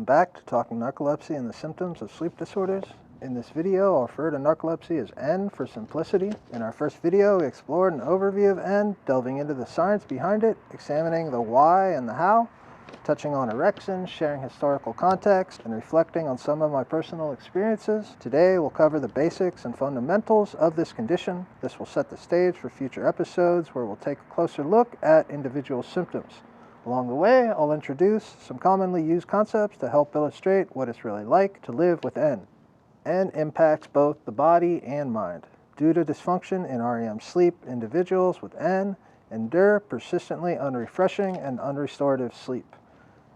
back to Talking Narcolepsy and the Symptoms of Sleep Disorders. In this video, I'll refer to narcolepsy as N for simplicity. In our first video, we explored an overview of N, delving into the science behind it, examining the why and the how, touching on erections, sharing historical context, and reflecting on some of my personal experiences. Today, we'll cover the basics and fundamentals of this condition. This will set the stage for future episodes where we'll take a closer look at individual symptoms. Along the way, I'll introduce some commonly used concepts to help illustrate what it's really like to live with N. N impacts both the body and mind. Due to dysfunction in REM sleep, individuals with N endure persistently unrefreshing and unrestorative sleep.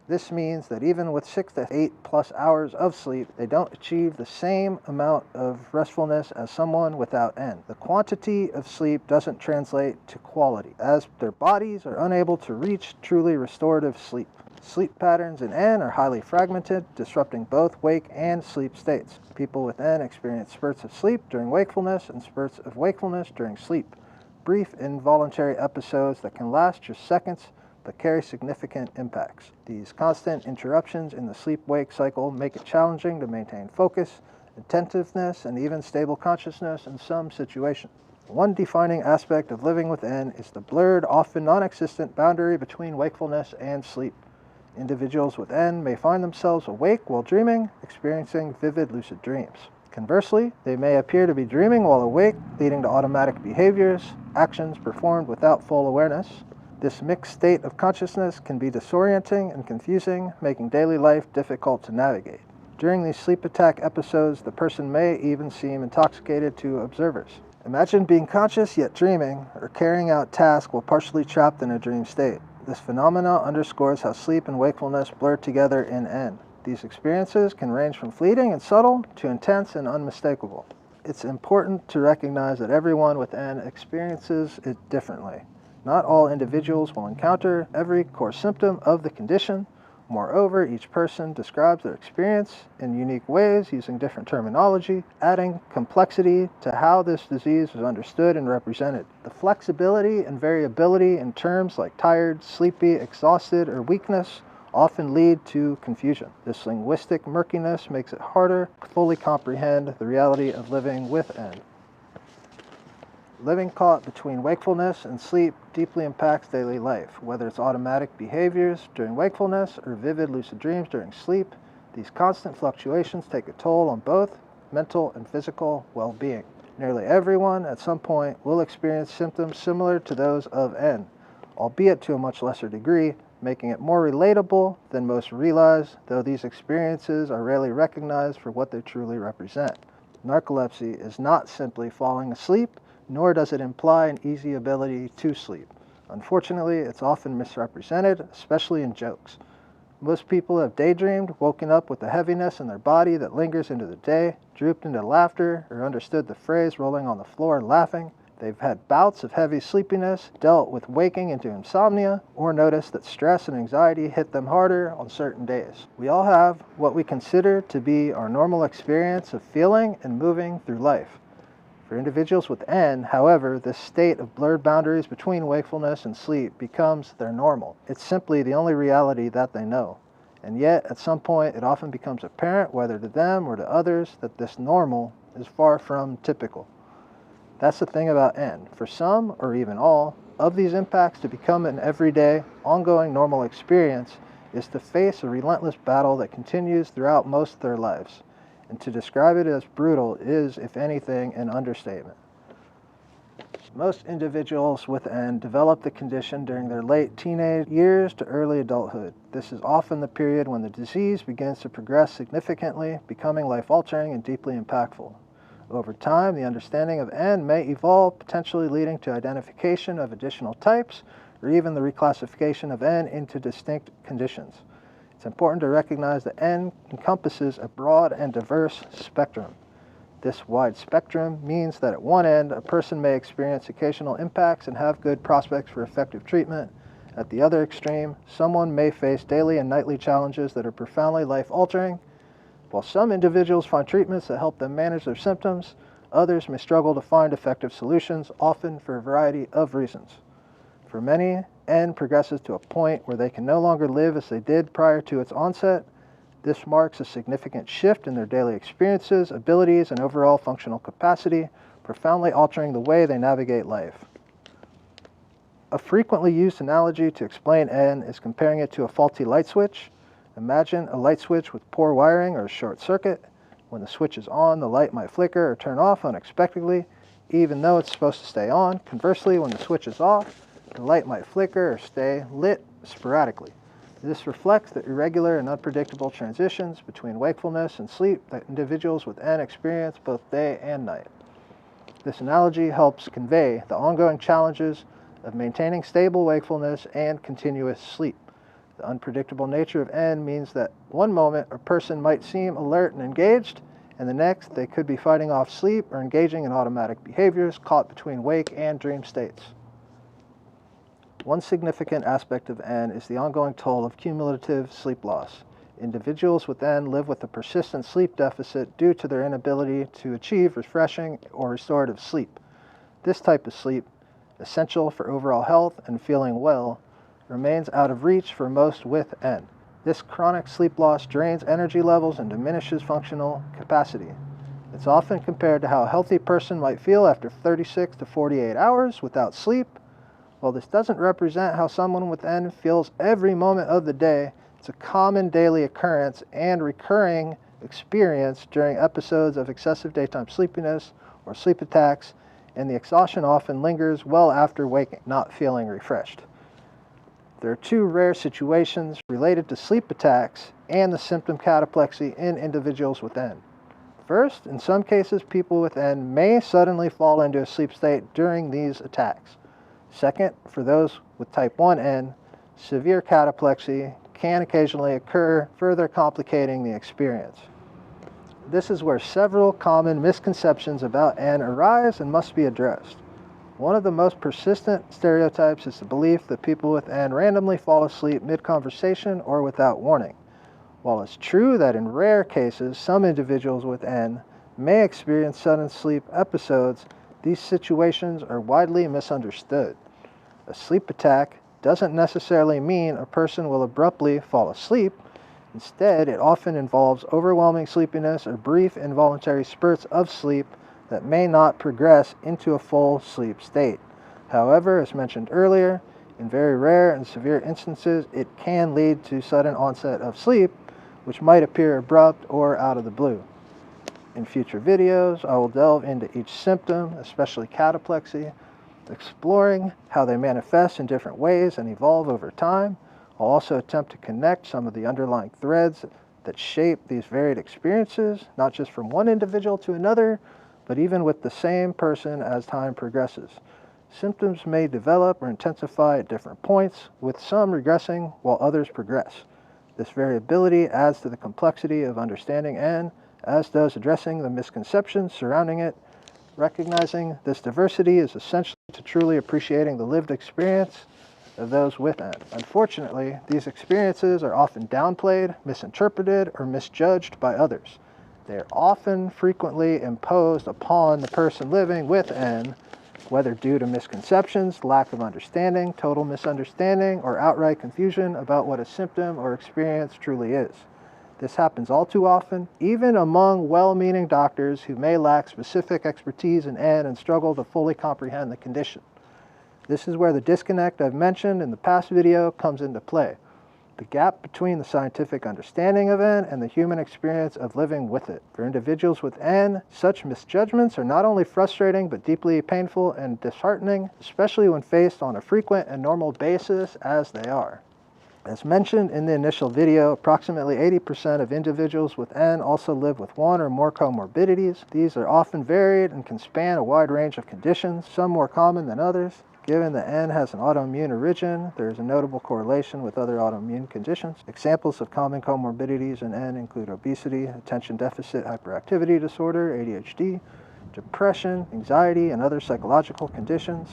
This means that even with 6 to 8+ hours of sleep, they don't achieve the same amount of restfulness as someone without N. The quantity of sleep doesn't translate to quality, as their bodies are unable to reach truly restorative sleep. Sleep patterns in N are highly fragmented, disrupting both wake and sleep states. People with N experience spurts of sleep during wakefulness and spurts of wakefulness during sleep. Brief involuntary episodes that can last just seconds but carry significant impacts. These constant interruptions in the sleep-wake cycle make it challenging to maintain focus, attentiveness, and even stable consciousness in some situations. One defining aspect of living with N is the blurred, often non-existent boundary between wakefulness and sleep. Individuals with N may find themselves awake while dreaming, experiencing vivid lucid dreams. Conversely, they may appear to be dreaming while awake, leading to automatic behaviors, actions performed without full awareness. This mixed state of consciousness can be disorienting and confusing, making daily life difficult to navigate. During these sleep attack episodes, the person may even seem intoxicated to observers. Imagine being conscious yet dreaming, or carrying out tasks while partially trapped in a dream state. This phenomena underscores how sleep and wakefulness blur together in N. These experiences can range from fleeting and subtle to intense and unmistakable. It's important to recognize that everyone with N experiences it differently. Not all individuals will encounter every core symptom of the condition. Moreover, each person describes their experience in unique ways using different terminology, adding complexity to how this disease is understood and represented. The flexibility and variability in terms like tired, sleepy, exhausted, or weakness often lead to confusion. This linguistic murkiness makes it harder to fully comprehend the reality of living with N. Living caught between wakefulness and sleep deeply impacts daily life. Whether it's automatic behaviors during wakefulness or vivid lucid dreams during sleep, these constant fluctuations take a toll on both mental and physical well-being. Nearly everyone at some point will experience symptoms similar to those of N, albeit to a much lesser degree, making it more relatable than most realize, though these experiences are rarely recognized for what they truly represent. Narcolepsy is not simply falling asleep, nor does it imply an easy ability to sleep. Unfortunately, it's often misrepresented, especially in jokes. Most people have daydreamed, woken up with a heaviness in their body that lingers into the day, drooped into laughter, or understood the phrase rolling on the floor laughing. They've had bouts of heavy sleepiness, dealt with waking into insomnia, or noticed that stress and anxiety hit them harder on certain days. We all have what we consider to be our normal experience of feeling and moving through life. For individuals with N, however, this state of blurred boundaries between wakefulness and sleep becomes their normal. It's simply the only reality that they know. And yet, at some point, it often becomes apparent, whether to them or to others, that this normal is far from typical. That's the thing about N. For some, or even all, of these impacts to become an everyday, ongoing normal experience is to face a relentless battle that continues throughout most of their lives. And to describe it as brutal is, if anything, an understatement. Most individuals with N develop the condition during their late teenage years to early adulthood. This is often the period when the disease begins to progress significantly, becoming life-altering and deeply impactful. Over time, the understanding of N may evolve, potentially leading to identification of additional types, or even the reclassification of N into distinct conditions. It's important to recognize that N encompasses a broad and diverse spectrum. This wide spectrum means that at one end, a person may experience occasional impacts and have good prospects for effective treatment. At the other extreme, someone may face daily and nightly challenges that are profoundly life-altering. While some individuals find treatments that help them manage their symptoms, others may struggle to find effective solutions, often for a variety of reasons. For many, N progresses to a point where they can no longer live as they did prior to its onset. This marks a significant shift in their daily experiences, abilities, and overall functional capacity, profoundly altering the way they navigate life. A frequently used analogy to explain N is comparing it to a faulty light switch. Imagine a light switch with poor wiring or a short circuit. When the switch is on, the light might flicker or turn off unexpectedly, even though it's supposed to stay on. Conversely, when the switch is off, the light might flicker or stay lit sporadically. This reflects the irregular and unpredictable transitions between wakefulness and sleep that individuals with N experience both day and night. This analogy helps convey the ongoing challenges of maintaining stable wakefulness and continuous sleep. The unpredictable nature of N means that one moment a person might seem alert and engaged, and the next they could be fighting off sleep or engaging in automatic behaviors caught between wake and dream states. One significant aspect of N is the ongoing toll of cumulative sleep loss. Individuals with N live with a persistent sleep deficit due to their inability to achieve refreshing or restorative sleep. This type of sleep, essential for overall health and feeling well, remains out of reach for most with N. This chronic sleep loss drains energy levels and diminishes functional capacity. It's often compared to how a healthy person might feel after 36 to 48 hours without sleep. While this doesn't represent how someone with N feels every moment of the day, it's a common daily occurrence and recurring experience during episodes of excessive daytime sleepiness or sleep attacks, and the exhaustion often lingers well after waking, not feeling refreshed. There are two rare situations related to sleep attacks and the symptom cataplexy in individuals with N. First, in some cases, people with N may suddenly fall into a sleep state during these attacks. Second, for those with type 1N, severe cataplexy can occasionally occur, further complicating the experience. This is where several common misconceptions about N arise and must be addressed. One of the most persistent stereotypes is the belief that people with N randomly fall asleep mid-conversation or without warning. While it's true that in rare cases some individuals with N may experience sudden sleep episodes, these situations are widely misunderstood. A sleep attack doesn't necessarily mean a person will abruptly fall asleep. Instead, it often involves overwhelming sleepiness or brief involuntary spurts of sleep that may not progress into a full sleep state. However, as mentioned earlier, in very rare and severe instances, it can lead to sudden onset of sleep, which might appear abrupt or out of the blue. In future videos, I will delve into each symptom, especially cataplexy, exploring how they manifest in different ways and evolve over time. I'll also attempt to connect some of the underlying threads that shape these varied experiences, not just from one individual to another, but even with the same person as time progresses. Symptoms may develop or intensify at different points, with some regressing while others progress. This variability adds to the complexity of understanding N, as does addressing the misconceptions surrounding it. Recognizing this diversity is essential to truly appreciating the lived experience of those with N. Unfortunately, these experiences are often downplayed, misinterpreted, or misjudged by others. They are often frequently imposed upon the person living with N, whether due to misconceptions, lack of understanding, total misunderstanding, or outright confusion about what a symptom or experience truly is. This happens all too often, even among well-meaning doctors who may lack specific expertise in N and struggle to fully comprehend the condition. This is where the disconnect I've mentioned in the past video comes into play. The gap between the scientific understanding of N and the human experience of living with it. For individuals with N, such misjudgments are not only frustrating but deeply painful and disheartening, especially when faced on a frequent and normal basis as they are. As mentioned in the initial video, approximately 80% of individuals with N also live with one or more comorbidities. These are often varied and can span a wide range of conditions, some more common than others. Given that N has an autoimmune origin, there is a notable correlation with other autoimmune conditions. Examples of common comorbidities in N include obesity, attention deficit hyperactivity disorder, ADHD, depression, anxiety, and other psychological conditions.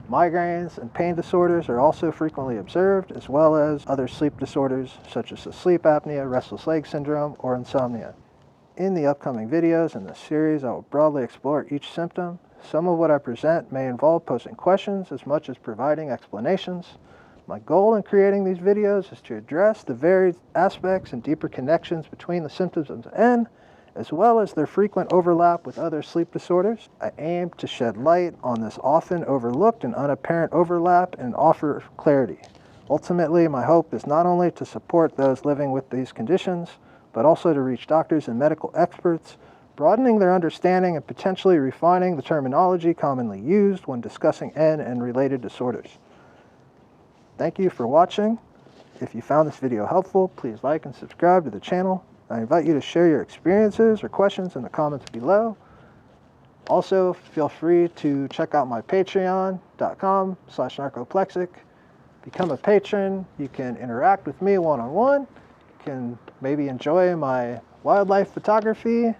Migraines and pain disorders are also frequently observed, as well as other sleep disorders such as sleep apnea, restless leg syndrome, or insomnia. In the upcoming videos in this series, I will broadly explore each symptom. Some of what I present may involve posing questions as much as providing explanations. My goal in creating these videos is to address the varied aspects and deeper connections between the symptoms of N, as well as their frequent overlap with other sleep disorders. I aim to shed light on this often overlooked and unapparent overlap and offer clarity. Ultimately, my hope is not only to support those living with these conditions, but also to reach doctors and medical experts, broadening their understanding and potentially refining the terminology commonly used when discussing N and related disorders. Thank you for watching. If you found this video helpful, please like and subscribe to the channel. I invite you to share your experiences or questions in the comments below. Also, feel free to check out my patreon.com/narcoplexic. Become a patron. You can interact with me one-on-one. You can maybe enjoy my wildlife photography.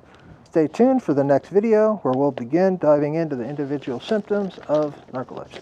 Stay tuned for the next video where we'll begin diving into the individual symptoms of narcolepsy.